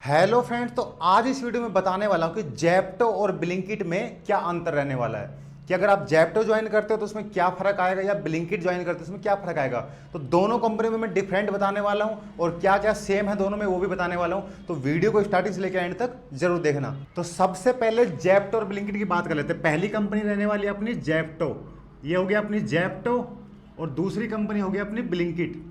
Hello friends, तो आज इस वीडियो में बताने वाला हूं कि जेप्टो और ब्लिंकिट में क्या अंतर रहने वाला है। कि अगर आप जेप्टो ज्वाइन करते हो तो उसमें क्या फर्क आएगा या ब्लिंकिट ज्वाइन करते हो उसमें क्या फर्क आएगा। तो दोनों कंपनी में मैं डिफरेंट बताने वाला हूं और क्या क्या सेम है दोनों में वो भी बताने वाला हूं। तो वीडियो को स्टार्टिंग से लेकर एंड तक जरूर देखना। तो सबसे पहले जेप्टो और ब्लिंकिट की बात कर लेते हैं। पहली कंपनी रहने वाली है अपनी जेप्टो, ये हो गया अपनी जेप्टो, और दूसरी कंपनी हो गई अपनी ब्लिंकिट,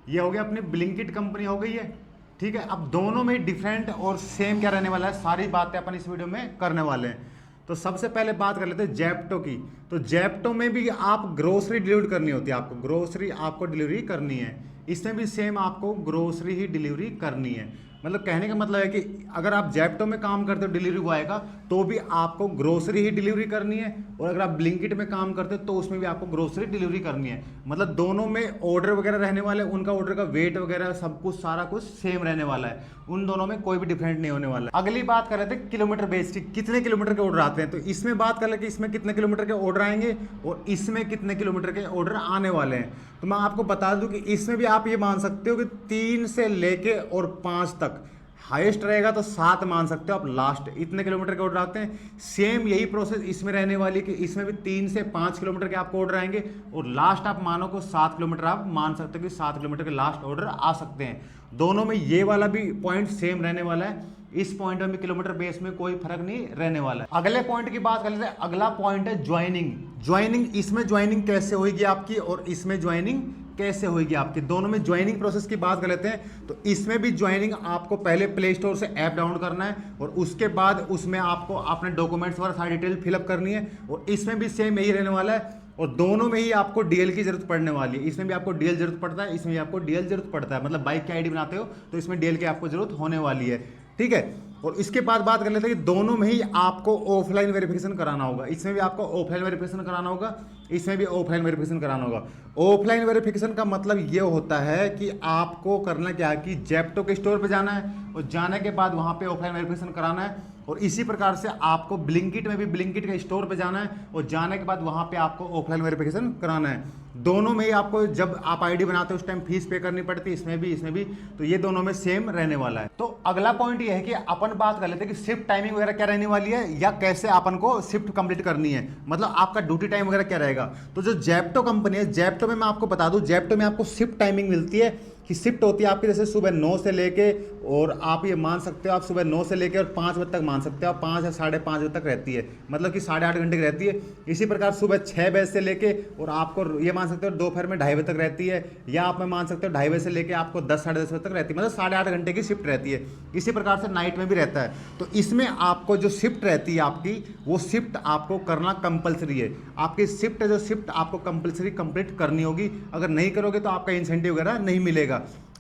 ये हो गया अपनी ब्लिंकिट कंपनी हो गई है। ठीक है, अब दोनों में डिफरेंट और सेम क्या रहने वाला है, सारी बातें अपन इस वीडियो में करने वाले हैं। तो सबसे पहले बात कर लेते हैं जेप्टो की। तो जेप्टो में भी आप ग्रोसरी डिलीवर करनी होती है, आपको ग्रोसरी आपको डिलीवरी करनी है। इसमें भी सेम आपको ग्रोसरी ही डिलीवरी करनी है। मतलब कहने का मतलब है कि अगर आप जेप्टो में काम करते हो डिलीवरी बॉय का, तो भी आपको ग्रोसरी ही डिलीवरी करनी है, और अगर आप ब्लिंकिट में काम करते हो तो उसमें भी आपको ग्रोसरी डिलीवरी करनी है। मतलब दोनों में ऑर्डर वगैरह रहने वाले, उनका ऑर्डर का वेट वगैरह सब कुछ सारा कुछ सेम रहने वाला है। उन दोनों में कोई भी डिफरेंट नहीं होने वाला है। अगली बात कर रहे थे किलोमीटर बेस की, कितने किलोमीटर के ऑर्डर आते हैं। तो इसमें बात कर ले कि इसमें कितने किलोमीटर के ऑर्डर आएंगे और इसमें कितने किलोमीटर के ऑर्डर आने वाले हैं। तो मैं आपको बता दूं कि इसमें भी आप ये मान सकते हो कि 3 से लेके और 5 तक, हाईएस्ट रहेगा तो 7 मान सकते हो आप, लास्ट इतने किलोमीटर के ऑर्डर आते हैं। सेम यही प्रोसेस इसमें रहने वाली है कि इसमें भी 3 से 5 किलोमीटर के आपको ऑर्डर आएंगे, और लास्ट आप मानो को 7 किलोमीटर आप मान सकते हो कि 7 किलोमीटर के लास्ट ऑर्डर आ सकते हैं। दोनों में ये वाला भी पॉइंट सेम रहने वाला है। इस पॉइंट में किलोमीटर बेस में कोई फर्क नहीं रहने वाला है। अगले पॉइंट की बात कर लेते हैं। अगला पॉइंट है ज्वाइनिंग। ज्वाइनिंग, इसमें ज्वाइनिंग कैसे होगी आपकी और इसमें ज्वाइनिंग कैसे होगी आपकी। दोनों में ज्वाइनिंग प्रोसेस की बात कर लेते हैं। तो इसमें भी ज्वाइनिंग आपको पहले प्ले स्टोर से ऐप डाउनलोड करना है, और उसके बाद उसमें आपको अपने डॉक्यूमेंट्स वगैरह सारी डिटेल फिलअप करनी है, और इसमें भी सेम यही रहने वाला है। और दोनों में ही आपको डीएल की जरूरत पड़ने वाली है। इसमें भी आपको डीएल जरूरत पड़ता है, इसमें भी आपको डीएल जरूरत पड़ता है। मतलब बाइक की आईडी बनाते हो तो इसमें डीएल की आपको जरूरत होने वाली है। ठीक है, और इसके बाद बात कर लेते हैं कि दोनों में ही आपको ऑफलाइन वेरिफिकेशन कराना होगा। इसमें भी आपको ऑफलाइन वेरिफिकेशन कराना होगा, इसमें भी ऑफलाइन वेरिफिकेशन कराना होगा। ऑफलाइन वेरिफिकेशन का मतलब ये होता है कि आपको करना क्या है कि जेप्टो के स्टोर पे जाना है, और जाने के बाद वहाँ पे ऑफलाइन वेरिफिकेशन कराना है। और इसी प्रकार से आपको ब्लिंकिट में भी ब्लिंकिट के स्टोर पे जाना है, और जाने के बाद वहाँ पे आपको ऑफलाइन वेरिफिकेशन कराना है। दोनों में ही आपको जब आप आईडी बनाते हो उस टाइम फीस पे करनी पड़ती है, इसमें भी। तो ये दोनों में सेम रहने वाला है। तो अगला पॉइंट ये है कि अपन बात कर लेते हैं कि शिफ्ट टाइमिंग वगैरह क्या रहने वाली है, या कैसे अपन को शिफ्ट कंप्लीट करनी है, मतलब आपका ड्यूटी टाइम वगैरह क्या रहेगा। तो जो जेप्टो कंपनी है, जेप्टो में मैं आपको बता दूं, जेप्टो में आपको शिफ्ट टाइमिंग मिलती है कि शिफ्ट होती है आपकी जैसे सुबह 9 से लेके, और आप ये मान सकते हो आप सुबह 9 से लेके और 5 बजे तक मान सकते हो आप, 5 या 5:30 बजे तक रहती है, मतलब कि 8.5 घंटे की रहती है। इसी प्रकार सुबह 6 बजे से लेके और आपको ये मान सकते हो दोपहर में 2:30 बजे तक रहती है, या आप में मान सकते हो 2:30 बजे से लेके आपको 10 साढ़े 10 बजे तक रहती है, मतलब 8.5 घंटे की शिफ्ट रहती है। इसी प्रकार से नाइट में भी रहता है। तो इसमें आपको जो शिफ्ट रहती है आपकी, वो शिफ्ट आपको करना कंपलसरी है। आपकी शिफ्ट है जो शिफ्ट आपको कंपलसरी कंप्लीट करनी होगी। अगर नहीं करोगे तो आपका इंसेंटिव वगैरह नहीं मिलेगा।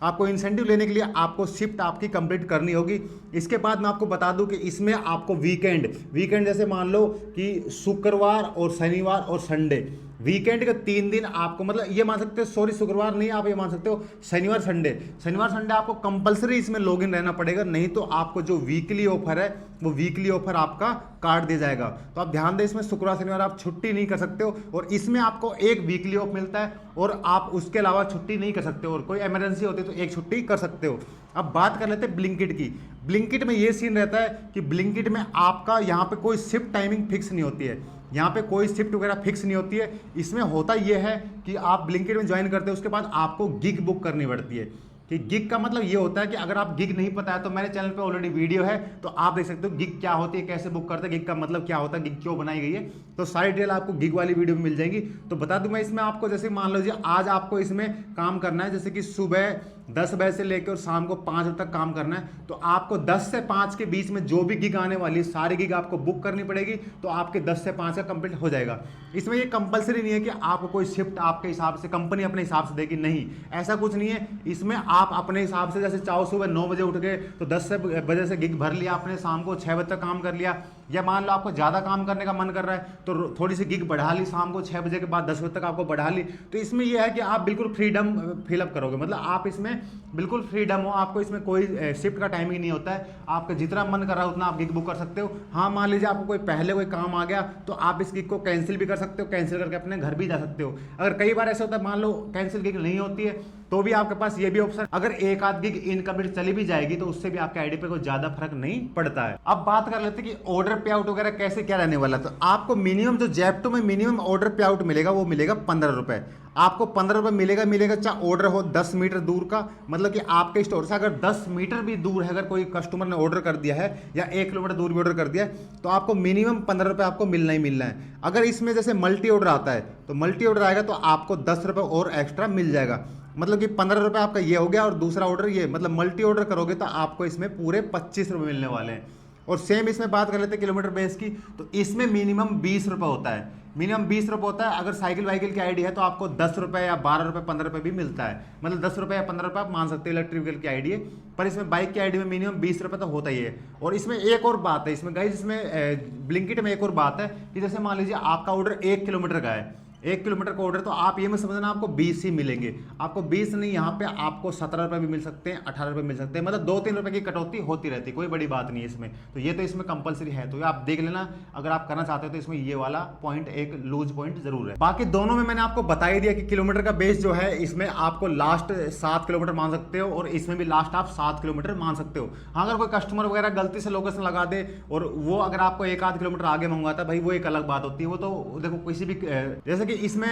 आपको इंसेंटिव लेने के लिए आपको शिफ्ट आपकी कंप्लीट करनी होगी। इसके बाद मैं आपको बता दूं कि इसमें आपको वीकेंड जैसे मान लो कि शुक्रवार और शनिवार और संडे, वीकेंड के 3 दिन आपको, मतलब ये मान सकते हो, सॉरी शुक्रवार नहीं, आप ये मान सकते हो शनिवार संडे आपको कंपलसरी इसमें लॉगिन रहना पड़ेगा। नहीं तो आपको जो वीकली ऑफर है वो वीकली ऑफर आपका काट दिया जाएगा। तो आप ध्यान दें, इसमें शुक्रवार शनिवार आप छुट्टी नहीं कर सकते हो, और इसमें आपको एक वीकली ऑफ मिलता है, और आप उसके अलावा छुट्टी नहीं कर सकते हो, और कोई इमरजेंसी होती है तो एक छुट्टी कर सकते हो। अब बात कर लेते हैं ब्लिंकिट की। ब्लिंकिट में ये सीन रहता है कि ब्लिंकिट में आपका यहाँ पे कोई शिफ्ट टाइमिंग फिक्स नहीं होती है, यहाँ पे कोई शिफ्ट वगैरह फिक्स नहीं होती है। इसमें होता यह है कि आप ब्लिंकिट में ज्वाइन करते हो, उसके बाद आपको गिग बुक करनी पड़ती है। कि गिग का मतलब ये होता है कि अगर आप गिग नहीं पता है तो मेरे चैनल पे ऑलरेडी वीडियो है, तो आप देख सकते हो गिग क्या होती है, कैसे बुक करते हैं, गिग का मतलब क्या होता है, गिग क्यों बनाई गई है। तो सारी डिटेल आपको गिग वाली वीडियो में मिल जाएंगी। तो बता दूं मैं इसमें आपको, जैसे मान लीजिए आज आपको इसमें काम करना है, जैसे कि सुबह 10 बजे से लेकर और शाम को 5 बजे तक काम करना है, तो आपको 10 से 5 के बीच में जो भी गिग आने वाली है सारी गिग आपको बुक करनी पड़ेगी। तो आपके 10 से 5 का कंप्लीट हो जाएगा। इसमें ये कंपलसरी नहीं है कि आपको कोई शिफ्ट आपके हिसाब से कंपनी अपने हिसाब से देगी, नहीं, ऐसा कुछ नहीं है। इसमें आप अपने हिसाब से, जैसे चाहो सुबह 9 बजे उठ गए तो 10 बजे से गिग भर लिया आपने, शाम को 6 बजे तक काम कर लिया, या मान लो आपको ज़्यादा काम करने का मन कर रहा है तो थोड़ी सी गिग बढ़ा ली, शाम को 6 बजे के बाद 10 बजे तक आपको बढ़ा ली। तो इसमें यह है कि आप बिल्कुल फ्रीडम फिलअप करोगे, मतलब आप इसमें बिल्कुल फ्रीडम हो, आपको इसमें कोई शिफ्ट का टाइमिंग नहीं होता है। आपका जितना मन कर रहा है उतना आप गिग बुक कर सकते हो। हाँ, मान लीजिए आपको कोई पहले कोई काम आ गया तो आप इस गिग को कैंसिल भी कर सकते हो, कैंसिल करके अपने घर भी जा सकते हो। अगर कई बार ऐसा होता है, मान लो कैंसिल गिग नहीं होती है तो भी आपके पास ये भी ऑप्शन, अगर एक आध गिग इनकम्प्लीट चली भी जाएगी तो उससे भी आपके आईडी पे कोई ज्यादा फर्क नहीं पड़ता है। अब बात कर लेते हैं कि ऑर्डर पे आउट वगैरह कैसे क्या रहने वाला है। तो आपको मिनिमम जो जेप्टो में मिनिमम ऑर्डर पे आउट मिलेगा वो मिलेगा 15 रुपए। आपको 15 रुपए मिलेगा चाहे ऑर्डर हो 10 मीटर दूर का, मतलब कि आपके स्टोर से अगर 10 मीटर भी दूर है, अगर कोई कस्टमर ने ऑर्डर कर दिया है या 1 किलोमीटर दूर भी ऑर्डर कर दिया है, तो आपको मिनिमम 15 रुपए आपको मिलना ही मिलना है। अगर इसमें जैसे मल्टी ऑर्डर आता है तो मल्टी ऑर्डर आएगा तो आपको 10 रुपए और एक्स्ट्रा मिल जाएगा, मतलब कि 15 रुपए आपका ये हो गया और दूसरा ऑर्डर ये, मतलब मल्टी ऑर्डर करोगे तो आपको इसमें पूरे 25 रुपए मिलने वाले हैं। और सेम इसमें बात कर लेते हैं किलोमीटर बेस की, तो इसमें मिनिमम 20 रुपए होता है, मिनिमम 20 रुपए होता है। अगर साइकिल वाइकिल की आईडी है तो आपको 10 रुपए या 12 रुपए 15 रुपए भी मिलता है, मतलब 10 रुपए या 15 रुपए आप मान सकते हैं इलेक्ट्रिक व्हीकल की आईडी है। पर इसमें बाइक की आईडी में मिनिमम 20 रुपए तो होता ही है। और इसमें एक और बात है, इसमें गाइस इसमें ब्लिंकिट में एक और बात है कि जैसे मान लीजिए आपका ऑर्डर 1 किलोमीटर का है, 1 किलोमीटर का ऑर्डर, तो आप ये मत समझना आपको 20 ही मिलेंगे, आपको 20 नहीं, यहाँ पे आपको 17 रुपए भी मिल सकते हैं, 18 रुपए मिल सकते हैं, मतलब 2-3 रुपए की कटौती होती रहती है, कोई बड़ी बात नहीं है इसमें। तो ये तो इसमें कंपलसरी है, तो ये आप देख लेना अगर आप करना चाहते हो तो इसमें ये वाला पॉइंट एक लूज पॉइंट जरूर है। बाकी दोनों में मैंने आपको बता ही दिया कि किलोमीटर का बेस जो है इसमें आपको लास्ट 7 किलोमीटर मान सकते हो और इसमें भी लास्ट आप 7 किलोमीटर मान सकते हो। हाँ, अगर कोई कस्टमर वगैरह गलती से लोकेशन लगा दे और वो अगर आपको 1-8 किलोमीटर आगे मंगवाता है, भाई वो एक अलग बात होती है। वो तो देखो किसी भी, जैसे कि इसमें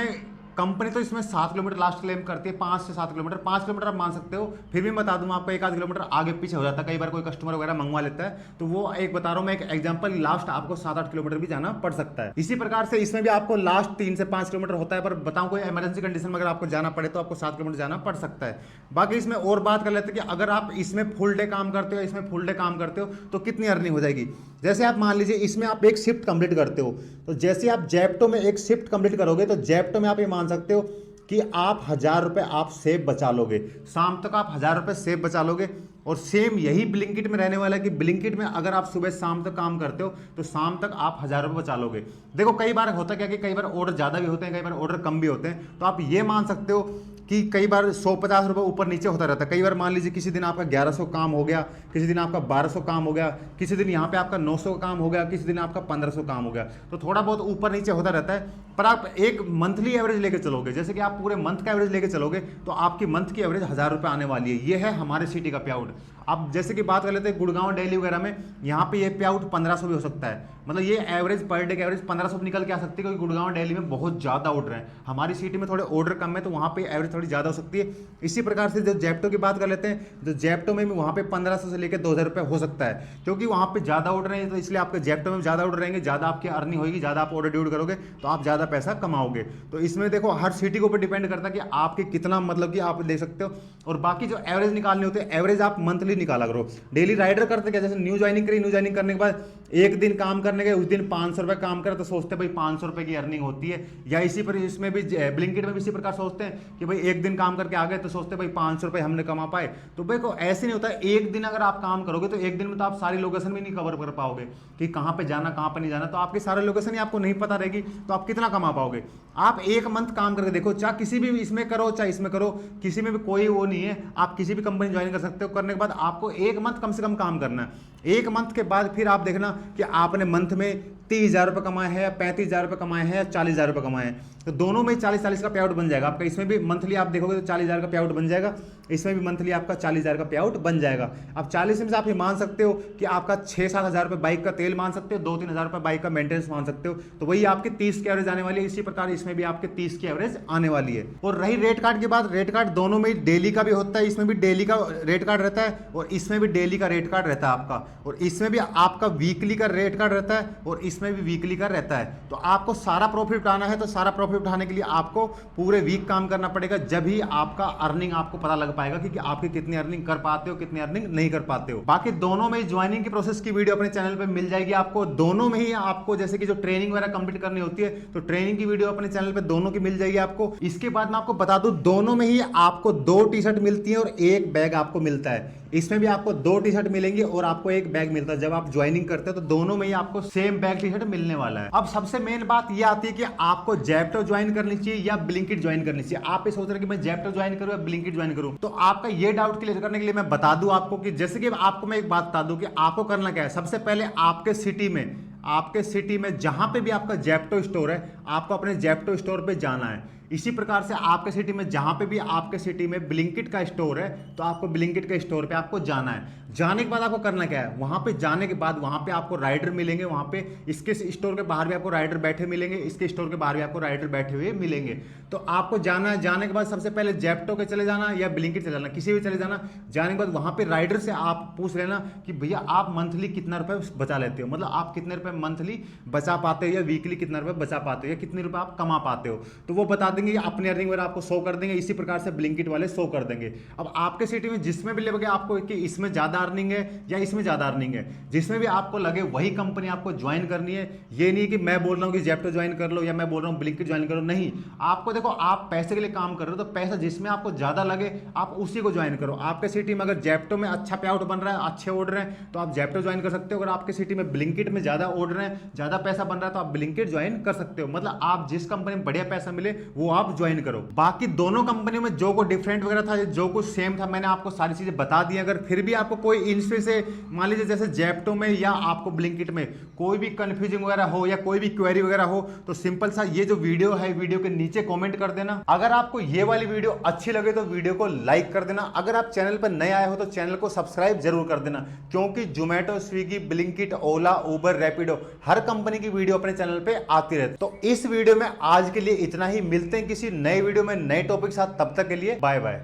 कंपनी तो इसमें 7 किलोमीटर लास्ट क्लेम करती है, 5 से 7 किलोमीटर, 5 किलोमीटर आप मान सकते हो। फिर भी बता दूं आपको 1-8 किलोमीटर आगे पीछे हो जाता है, कई बार कोई कस्टमर वगैरह मंगवा लेता है, तो वो एक बता रहा हूं मैं एक एग्जांपल, लास्ट आपको 7-8 किलोमीटर भी जाना पड़ सकता है। इसी प्रकार से इसमें भी आपको लास्ट 3 से 5 किलोमीटर होता है, पर बताऊं कोई इमरजेंसी कंडीशन में अगर आपको जाना पड़े तो आपको 7 किलोमीटर जाना पड़ सकता है। बाकी इसमें और बात कर लेते हैं कि अगर आप इसमें फुल डे काम करते हो, इसमें फुल डे काम करते हो तो कितनी अर्निंग हो जाएगी। जैसे आप मान लीजिए इसमें आप एक शिफ्ट कंप्लीट करते हो, तो जैसे आप जेप्टो में एक शिफ्ट कंप्लीट करोगे तो जेप्टो में आप ये मान सकते हो कि आप 1000 रुपए आप सेव बचा लोगे, शाम तक आप 1000 रुपए सेव बचा लोगे। और सेम यही ब्लिंकिट में रहने वाला है कि ब्लिंकिट में अगर आप सुबह शाम तक काम करते हो तो शाम तक आप 1000 रुपए बचा लोगे। देखो कई बार होता क्या कि कई बार ऑर्डर ज़्यादा भी होते हैं, कई बार ऑर्डर कम भी होते हैं, तो आप ये मान सकते हो कि कई बार 150 रुपये ऊपर नीचे होता रहता है। कई बार मान लीजिए किसी दिन आपका 1100 काम हो गया, किसी दिन आपका 1200 काम हो गया, किसी दिन यहाँ पे आपका 900 काम हो गया, किसी दिन आपका 1500 काम हो गया, तो थोड़ा बहुत ऊपर नीचे होता रहता है। पर आप एक मंथली एवरेज लेके चलोगे, जैसे कि आप पूरे मंथ का एवरेज लेके चलोगे तो आपकी मंथ की एवरेज 1000 रुपये आने वाली है। ये है हमारे सिटी का पे आउट। अब जैसे कि बात कर लेते हैं गुड़गांव दिल्ली वगैरह में, यहाँ पे ये पे आउट 1500 भी हो सकता है, मतलब ये एवरेज पर डे का एवरेज 1500 निकल के आ सकती है, क्योंकि गुड़गांव दिल्ली में बहुत ज़्यादा ऑर्डर है। हमारी सिटी में थोड़े ऑर्डर कम है तो वहाँ पे एवरेज थोड़ी ज़्यादा हो सकती है। इसी प्रकार से जो जेप्टो की बात कर लेते हैं, जो जेप्टो में भी वहाँ पे 1500 से लेकर 2000 रुपये हो सकता है, क्योंकि वहाँ पे ज़्यादा ऑर्डर है, तो इसलिए आपके जेप्टो में ज़्यादा ऑर्डर रहेंगे, ज़्यादा आपकी अर्निंग होगी, ज़्यादा आप ऑर्डर ड्यूट करोगे तो आप ज़्यादा पैसा कमाओगे। तो इसमें देखो हर सिटी के ऊपर डिपेंड करता है कि आपके कितना, मतलब कि आप दे सकते हो। और बाकी जो एवरेज निकालने होते हैं, एवरेज आप मंथली निकाला करो। डेली राइडर करते क्या, जैसे न्यू ज्वाइनिंग करी, न्यू ज्वाइनिंग करने के बाद एक दिन काम करने के, उस दिन 500 रुपये काम करे तो सोचते हैं भाई 500 रुपये की अर्निंग होती है। या इसी पर इसमें भी ब्लिंकिट में भी इसी प्रकार सोचते हैं कि भाई एक दिन काम करके आ गए तो सोचते हैं भाई 500 रुपये हमने कमा पाए। तो भाई को ऐसे नहीं होता है। एक दिन अगर आप काम करोगे तो एक दिन में तो आप सारी लोकेशन भी नहीं कवर कर पाओगे कि कहाँ पे जाना कहाँ पे नहीं जाना, तो आपकी सारी लोकेशन ही आपको नहीं पता रहेगी, तो आप कितना कमा पाओगे। आप एक मंथ काम करके देखो, चाहे किसी भी इसमें करो चाहे इसमें करो, किसी में भी कोई वो नहीं है, आप किसी भी कंपनी ज्वाइन कर सकते हो। करने के बाद आपको एक मंथ कम से कम काम करना है। एक मंथ के बाद फिर आप देखना कि आपने मंथ में 30,000 रुपये कमाए हैं या 35,000 रुपये कमाए हैं या 40,000 रुपये कमाए हैं, तो दोनों में 40-40 का पे आउट बन जाएगा आपका। इसमें भी मंथली आप देखोगे तो 40,000 का पे आउट बन जाएगा, इसमें भी मंथली आपका 40,000 का पे आउट बन जाएगा। अब 40 में से आप ये मान सकते हो कि आपका 6-7 हज़ार रुपये बाइक का तेल मान सकते हो, 2-3 हज़ार रुपये बाइक का मेंटेनेंस मान सकते हो, तो वही आपकी 30 की एवरेज आने वाली है। इसी प्रकार इसमें भी आपके 30 की एवरेज आने वाली है। और रही रेट कार्ड की बात, रेट कार्ड दोनों में डेली का भी होता है, इसमें भी डेली का रेट कार्ड रहता है और इसमें भी डेली का रेट कार्ड रहता है आपका, और इसमें भी आपका वीकली का रेट कार्ड रहता है और इसमें भी वीकली का रहता है। तो आपको सारा प्रॉफिट उठाना है तो सारा प्रॉफिट उठाने के लिए आपको पूरे वीक काम करना पड़ेगा, जब ही आपका अर्निंग आपको पता लग पाएगा कि आपकी कितनी अर्निंग कर पाते हो कितनी अर्निंग नहीं कर पाते हो। बाकी दोनों में ज्वाइनिंग की प्रोसेस की वीडियो अपने चैनल पे मिल जाएगी आपको। दोनों में ही आपको जैसे कि जो ट्रेनिंग वगैरह कंप्लीट करनी होती है तो ट्रेनिंग की वीडियो अपने चैनल पे दोनों की मिल जाएगी आपको। इसके बाद मैं आपको बता दूं, दोनों में ही आपको 2 टी शर्ट मिलती है और 1 बैग आपको मिलता है। इसमें भी आपको 2 टी शर्ट मिलेंगे और आपको 1 बैग मिलता है। जब आप ज्वाइनिंग करते हो तो दोनों में ही आपको सेम बैग टी शर्ट मिलने वाला है। अब सबसे मेन बात यह आती है कि आपको जेप्टो ज्वाइन करनी चाहिए या ब्लिंकिट ज्वाइन करनी चाहिए। आप ये सोच रहे हैं कि मैं जेप्टो ज्वाइन करूं या ब्लिंकिट ज्वाइन करूं, तो आपका ये डाउट क्लियर करने के लिए मैं बता दूं आपको कि जैसे कि आपको मैं एक बात बता दूं कि आपको करना क्या है। सबसे पहले आपके सिटी में जहां पे भी आपका जेप्टो स्टोर है, आपको अपने जेप्टो स्टोर पे जाना है। इसी प्रकार से आपके सिटी में जहां पे भी आपके सिटी में ब्लिंकिट का स्टोर है तो आपको ब्लिंकिट के स्टोर पे आपको जाना है। जाने के बाद आपको करना क्या है, वहां पे जाने के बाद वहां पे आपको राइडर मिलेंगे, वहां पे इसके स्टोर के बाहर भी आपको राइडर बैठे मिलेंगे, इसके स्टोर के बाहर भी आपको राइडर बैठे हुए मिलेंगे। तो आपको जाना है, जाने के बाद सबसे पहले जेप्टो के चले जाना या ब्लिंकिट चले जाना, किसी भी चले जाना। जाने के बाद वहां पे राइडर से आप पूछ लेना कि भैया आप मंथली कितना रुपए बचा लेते हो, मतलब आप कितने रुपए मंथली बचा पाते हो या वीकली कितना रुपए बचा पाते हो या कितने रुपए आप कमा पाते हो, तो वो बता देंगे, अपनी अर्निंग वगैरह आपको शो कर देंगे। इसी प्रकार से ब्लिंकिट वाले शो कर देंगे। अब आपके सिटी में जिसमें भी लगे आपको कि इसमें ज्यादा अर्निंग है या इसमें ज्यादा अर्निंग है, जिसमें भी आपको लगे वही कंपनी आपको ज्वाइन करनी है। ये नहीं कि मैं बोल रहा हूं कि जेप्टो ज्वाइन कर लो या मैं बोल रहा हूं ब्लिंकिट ज्वाइन करो, नहीं। आपको देखो, आप पैसे के लिए काम कर रहे हो तो पैसा जिसमें आपको ज्यादा लगे आप उसी को ज्वाइन करो। आपके सिटी में अगर जेप्टो में अच्छा पे आउट बन रहा है, अच्छे ऑर्डर हैं, तो आप जेप्टो ज्वाइन कर सकते हो। अगर आपके सिटी में ब्लिंकिट में ज्यादा ऑर्डर हैं, ज्यादा पैसा बन रहा है, तो आप ब्लिंकिट ज्वाइन कर सकते हो। मतलब आप जिस कंपनी में बढ़िया पैसा मिले वो आप ज्वाइन करो। बाकी दोनों कंपनियों में जो को डिफरेंट वगैरह था, जो कुछ सेम था, मैंने आपको सारी चीजें बता दी। अगर फिर भी आपको कोई इनसे से मान लीजिए जैसे जेप्टो में या आपको ब्लिंकिट में कोई भी कंफ्यूजिंग वगैरह हो या कोई भी क्वेरी वगैरह हो, तो सिंपल सा ये जो वीडियो है, वीडियो के नीचे कमेंट कर देना। अगर आपको ये वाली वीडियो अच्छी लगे तो वीडियो को लाइक कर देना। अगर आप चैनल पर नए आए हो तो चैनल को सब्सक्राइब जरूर कर देना, क्योंकि जोमेटो, स्विगी, ब्लिंकिट, ओला, उबर, रैपिडो हर कंपनी की वीडियो अपने चैनल पे आती रहती। तो इस वीडियो में आज के लिए इतना ही। मिलते हैं किसी नए वीडियो में नए टॉपिक के साथ, तब तक के लिए बाय बाय।